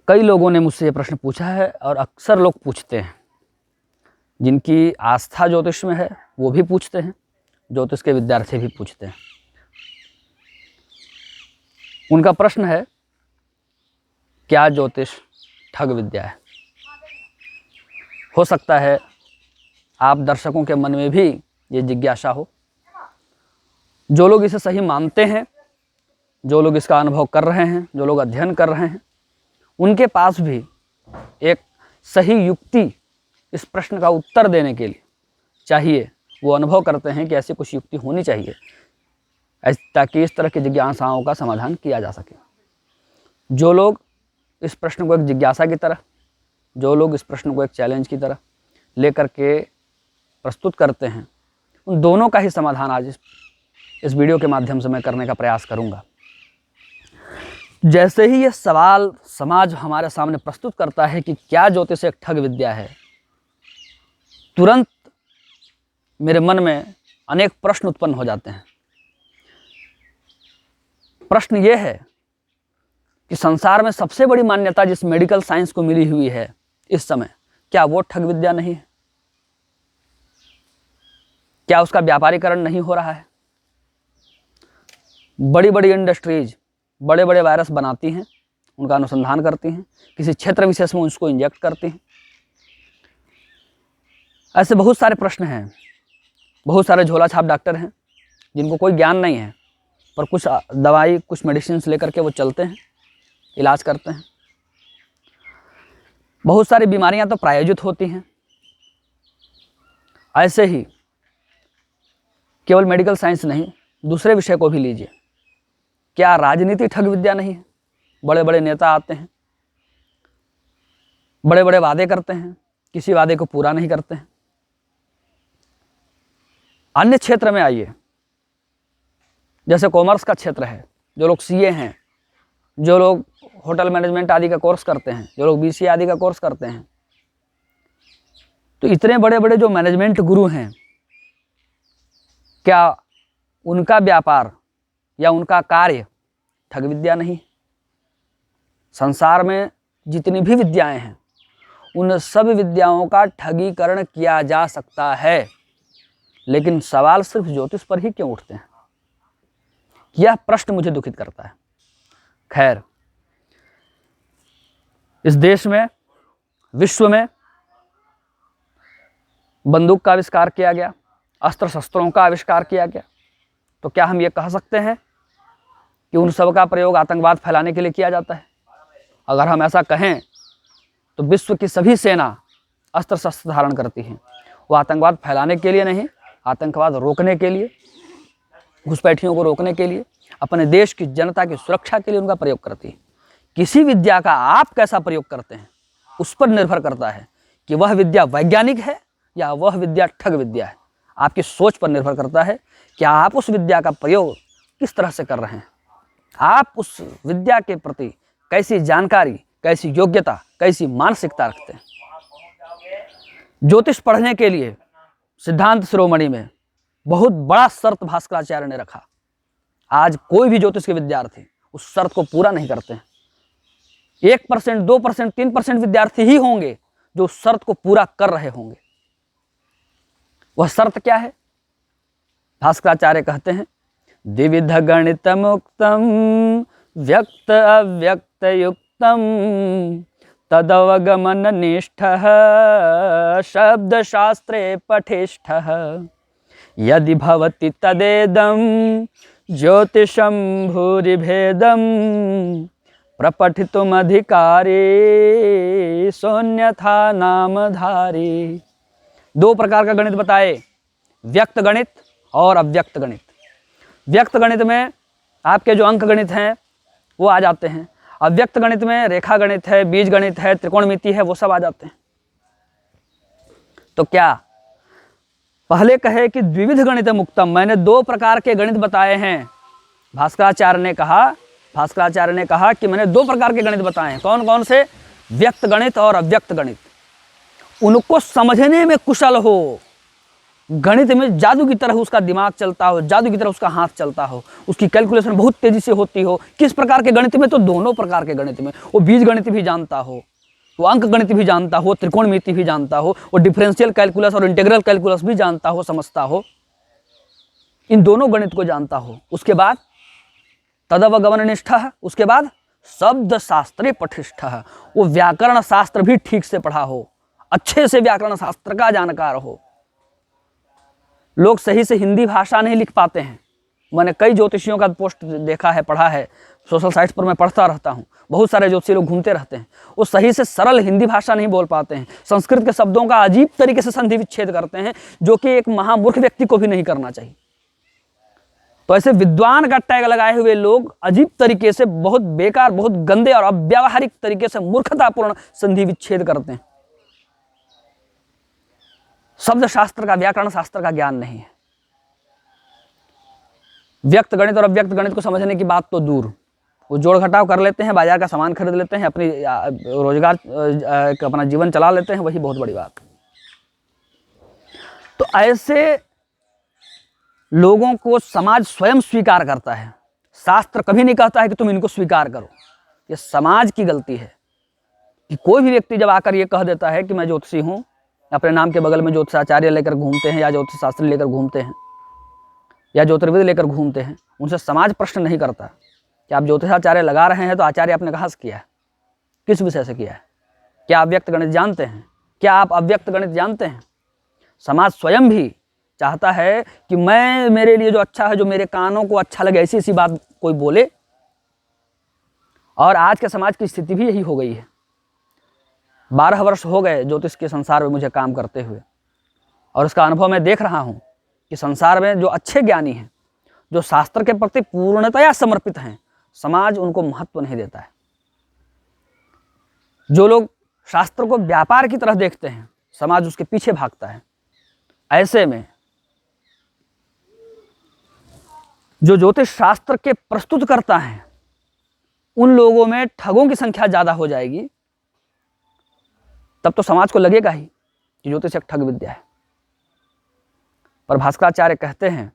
कई लोगों ने मुझसे ये प्रश्न पूछा है और अक्सर लोग पूछते हैं, जिनकी आस्था ज्योतिष में है वो भी पूछते हैं, ज्योतिष के विद्यार्थी भी पूछते हैं। उनका प्रश्न है, क्या ज्योतिष ठग विद्या है? हो सकता है आप दर्शकों के मन में भी ये जिज्ञासा हो। जो लोग इसे सही मानते हैं, जो लोग इसका अनुभव कर रहे हैं, जो लोग अध्ययन कर रहे हैं, उनके पास भी एक सही युक्ति इस प्रश्न का उत्तर देने के लिए चाहिए। वो अनुभव करते हैं कि ऐसी कुछ युक्ति होनी चाहिए ताकि इस तरह की जिज्ञासाओं का समाधान किया जा सके। जो लोग इस प्रश्न को एक जिज्ञासा की तरह, जो लोग इस प्रश्न को एक चैलेंज की तरह लेकर के प्रस्तुत करते हैं, उन दोनों का ही समाधान आज इस वीडियो के माध्यम से मैं करने का प्रयास करूंगा। जैसे ही ये सवाल समाज हमारे सामने प्रस्तुत करता है कि क्या ज्योतिष एक ठग विद्या है, तुरंत मेरे मन में अनेक प्रश्न उत्पन्न हो जाते हैं। प्रश्न ये है कि संसार में सबसे बड़ी मान्यता जिस मेडिकल साइंस को मिली हुई है इस समय, क्या वो ठग विद्या नहीं है? क्या उसका व्यापारीकरण नहीं हो रहा है? बड़ी बड़ी इंडस्ट्रीज बड़े बड़े वायरस बनाती हैं, उनका अनुसंधान करती हैं, किसी क्षेत्र विशेष में उसको इंजेक्ट करती हैं। ऐसे बहुत सारे प्रश्न हैं। बहुत सारे झोला छाप डॉक्टर हैं जिनको कोई ज्ञान नहीं है, पर कुछ दवाई, कुछ मेडिसिन लेकर के वो चलते हैं, इलाज करते हैं। बहुत सारी बीमारियां तो प्रायोजित होती हैं। ऐसे ही केवल मेडिकल साइंस नहीं, दूसरे विषय को भी लीजिए। क्या राजनीति ठग विद्या नहीं है? बड़े बड़े नेता आते हैं, बड़े बड़े वादे करते हैं, किसी वादे को पूरा नहीं करते हैं। अन्य क्षेत्र में आइए, जैसे कॉमर्स का क्षेत्र है, जो लोग सीए हैं, जो लोग होटल मैनेजमेंट आदि का कोर्स करते हैं, जो लोग बीसीए आदि का कोर्स करते हैं, तो इतने बड़े बड़े जो मैनेजमेंट गुरु हैं, क्या उनका व्यापार या उनका कार्य ठग विद्या नहीं? संसार में जितनी भी विद्याएं हैं, उन सब विद्याओं का ठगीकरण किया जा सकता है, लेकिन सवाल सिर्फ ज्योतिष पर ही क्यों उठते हैं? यह प्रश्न मुझे दुखित करता है। खैर, इस देश में, विश्व में बंदूक का आविष्कार किया गया, अस्त्र शस्त्रों का आविष्कार किया गया, तो क्या हम ये कह सकते हैं कि उन सब का प्रयोग आतंकवाद फैलाने के लिए किया जाता है? अगर हम ऐसा कहें तो विश्व की सभी सेना अस्त्र शस्त्र धारण करती हैं। वो आतंकवाद फैलाने के लिए नहीं, आतंकवाद रोकने के लिए, घुसपैठियों को रोकने के लिए, अपने देश की जनता की सुरक्षा के लिए उनका प्रयोग करती है। किसी विद्या का आप कैसा प्रयोग करते हैं, उस पर निर्भर करता है कि वह विद्या वैज्ञानिक है या वह विद्या ठग विद्या है। आपकी सोच पर निर्भर करता है कि आप उस विद्या का प्रयोग किस तरह से कर रहे हैं, आप उस विद्या के प्रति कैसी जानकारी, कैसी योग्यता, कैसी मानसिकता रखते हैं। ज्योतिष पढ़ने के लिए सिद्धांत शिरोमणि में बहुत बड़ा शर्त भास्कराचार्य ने रखा। आज कोई भी ज्योतिष के विद्यार्थी उस शर्त को पूरा नहीं करते हैं। 1%, 2%, 3% विद्यार्थी ही होंगे जो उस शर्त को पूरा कर रहे होंगे। वह शर्त क्या है? भास्कराचार्य कहते हैं, द्विविध गणित मुक्तम व्यक्त अव्यक्त युक्तम तदवगमन निष्ठः शब्द शास्त्रे पठिष्ठः यदि भवति तदेदं ज्योतिषं भूरिभेदं प्रपठितुम अधिकारी शून्यथा नामधारी। 2 प्रकार का गणित बताए, व्यक्त गणित और अव्यक्त गणित। व्यक्त गणित में आपके जो अंक गणित हैं वो आ जाते हैं। अव्यक्त गणित में रेखा गणित है, बीज गणित है, त्रिकोणमिति है, वो सब आ जाते हैं। तो क्या पहले कहे कि द्विविध गणित मुक्तम, मैंने 2 प्रकार के गणित बताए हैं। भास्कराचार्य ने कहा कि मैंने 2 प्रकार के गणित बताए हैं। कौन कौन से? व्यक्त गणित और अव्यक्त गणित। उनको समझने में कुशल हो गणित में जादू की तरह उसका दिमाग चलता हो, जादू की तरह उसका हाथ चलता हो, उसकी कैलकुलेशन बहुत तेजी से होती हो। किस प्रकार के गणित में? तो दोनों प्रकार के गणित में। वो बीज गणित भी जानता हो, वो अंक गणित भी जानता हो, त्रिकोणमिति भी जानता हो, वो डिफरेंशियल कैलकुलस और इंटीग्रल कैलकुलस भी जानता हो, समझता हो, इन दोनों गणित को जानता हो। उसके बाद तदवगमन निष्ठा, उसके बाद शब्द शास्त्रे पठिष्ठ, वो व्याकरण शास्त्र भी ठीक से पढ़ा हो, अच्छे से व्याकरण शास्त्र का जानकार हो। लोग सही से हिंदी भाषा नहीं लिख पाते हैं। मैंने कई ज्योतिषियों का पोस्ट देखा है, पढ़ा है, सोशल साइट्स पर मैं पढ़ता रहता हूँ। बहुत सारे ज्योतिषी लोग घूमते रहते हैं, वो सही से सरल हिंदी भाषा नहीं बोल पाते हैं, संस्कृत के शब्दों का अजीब तरीके से संधि विच्छेद करते हैं, जो कि एक महामूर्ख व्यक्ति को भी नहीं करना चाहिए। तो ऐसे विद्वान का टैग लगाए हुए लोग अजीब तरीके से, बहुत बेकार, बहुत गंदे और अव्यावहारिक तरीके से मूर्खतापूर्ण संधि विच्छेद करते हैं। शब्द शास्त्र का, व्याकरण शास्त्र का ज्ञान नहीं है। व्यक्त गणित और अव्यक्त गणित को समझने की बात तो दूर, वो जोड़ घटाव कर लेते हैं, बाजार का सामान खरीद लेते हैं, अपनी रोजगार, अपना जीवन चला लेते हैं, वही बहुत बड़ी बात। तो ऐसे लोगों को समाज स्वयं स्वीकार करता है। शास्त्र कभी नहीं कहता है कि तुम इनको स्वीकार करो। ये समाज की गलती है कि कोई भी व्यक्ति जब आकर ये कह देता है कि मैं ज्योतिषी हूँ, अपने नाम के बगल में ज्योतिषाचार्य लेकर घूमते हैं, या ज्योतिष शास्त्री लेकर घूमते हैं, या ज्योतिर्विद लेकर घूमते हैं, उनसे समाज प्रश्न नहीं करता कि आप ज्योतिषाचार्य लगा रहे हैं तो आचार्य आपने कहाँ से किया है, किस विषय से किया है, क्या आप व्यक्त गणित जानते हैं, क्या आप अव्यक्त गणित जानते हैं। समाज स्वयं भी चाहता है कि मैं, मेरे लिए जो अच्छा है, जो मेरे कानों को अच्छा लगे, ऐसी ऐसी बात कोई बोले। और आज के समाज की स्थिति भी यही हो गई है। 12 वर्ष हो गए ज्योतिष के संसार में मुझे काम करते हुए, और उसका अनुभव मैं देख रहा हूँ कि संसार में जो अच्छे ज्ञानी हैं, जो शास्त्र के प्रति पूर्णतया समर्पित हैं, समाज उनको महत्व नहीं देता है। जो लोग शास्त्र को व्यापार की तरह देखते हैं, समाज उसके पीछे भागता है। ऐसे में जो ज्योतिष शास्त्र के प्रस्तुत करता है, उन लोगों में ठगों की संख्या ज्यादा हो जाएगी। तब तो समाज को लगेगा ही कि ज्योतिष एक ठग विद्या है। पर भास्कराचार्य कहते हैं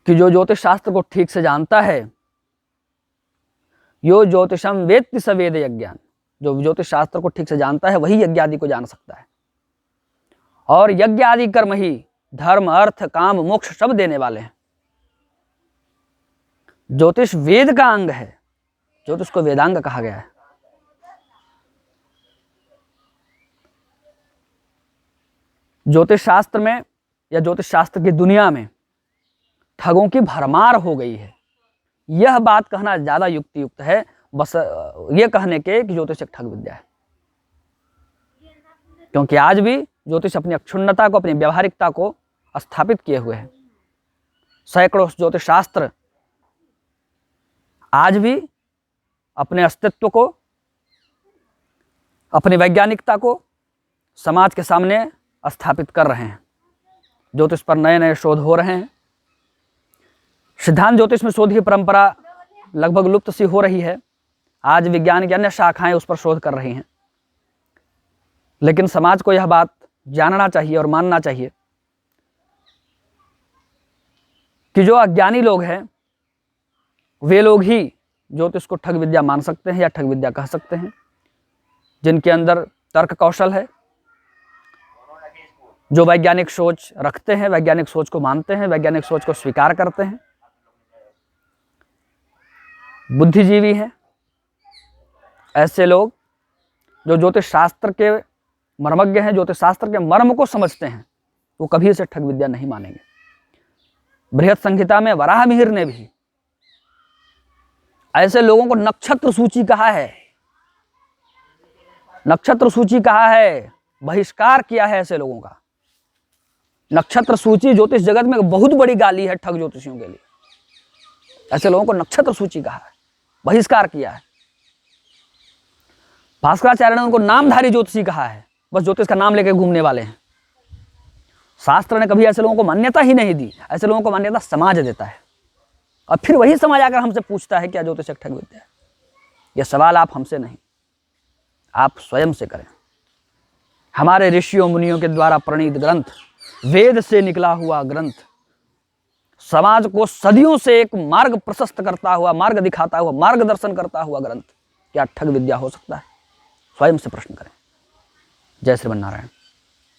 कि जो ज्योतिष शास्त्र को ठीक से जानता है, यो ज्योतिषम वेत्ति स वेद यज्ञान, जो ज्योतिष शास्त्र को ठीक से जानता है वही यज्ञ आदि को जान सकता है। और यज्ञ आदि कर्म ही धर्म, अर्थ, काम, मोक्ष सब देने वाले हैं। ज्योतिष वेद का अंग है, ज्योतिष को वेदांग कहा गया है। ज्योतिष शास्त्र में या ज्योतिष शास्त्र की दुनिया में ठगों की भरमार हो गई है। यह बात कहना ज्यादा युक्तियुक्त है, बस ये कहने के कि ज्योतिष एक ठग विद्या है। क्योंकि आज भी ज्योतिष अपनी अक्षुण्णता को, अपनी व्यवहारिकता को स्थापित किए हुए है। सैकड़ों ज्योतिष शास्त्र आज भी अपने अस्तित्व को, अपनी वैज्ञानिकता को समाज के सामने स्थापित कर रहे हैं। ज्योतिष पर नए नए शोध हो रहे हैं। सिद्धांत ज्योतिष में शोध की परंपरा लगभग लुप्त सी हो रही है। आज विज्ञान की अन्य शाखाएं उस पर शोध कर रही हैं। लेकिन समाज को यह बात जानना चाहिए और मानना चाहिए कि जो अज्ञानी लोग हैं, वे लोग ही ज्योतिष को ठग विद्या मान सकते हैं या ठग विद्या कह सकते हैं। जिनके अंदर तर्क कौशल है, जो वैज्ञानिक सोच रखते हैं, वैज्ञानिक सोच को मानते हैं, वैज्ञानिक सोच को स्वीकार करते हैं, बुद्धिजीवी हैं, ऐसे लोग जो ज्योतिष शास्त्र के मर्मज्ञ हैं, ज्योतिष शास्त्र के मर्म को समझते हैं, वो कभी इसे ठग विद्या नहीं मानेंगे। बृहत संहिता में वराह मिहिर ने भी ऐसे लोगों को नक्षत्र सूची कहा है, नक्षत्र सूची कहा है, बहिष्कार किया है ऐसे लोगों का। नक्षत्र सूची ज्योतिष जगत में बहुत बड़ी गाली है ठग ज्योतिषियों के लिए। ऐसे लोगों को नक्षत्र सूची कहा है, बहिष्कार किया है। भास्कराचार्य ने उनको नामधारी ज्योतिषी कहा है, बस ज्योतिष का नाम लेकर घूमने वाले हैं। शास्त्र ने कभी ऐसे लोगों को मान्यता ही नहीं दी। ऐसे लोगों को मान्यता समाज देता है, और फिर वही समाज आकर हमसे पूछता है क्या ज्योतिष एक ठग विद्या है। यह सवाल आप हमसे नहीं, आप स्वयं से करें। हमारे ऋषियों मुनियों के द्वारा प्रणीत ग्रंथ, वेद से निकला हुआ ग्रंथ, समाज को सदियों से एक मार्ग प्रशस्त करता हुआ, मार्ग दिखाता हुआ, मार्गदर्शन करता हुआ ग्रंथ क्या ठग विद्या हो सकता है? स्वयं से प्रश्न करें। जय श्रीमन नारायण।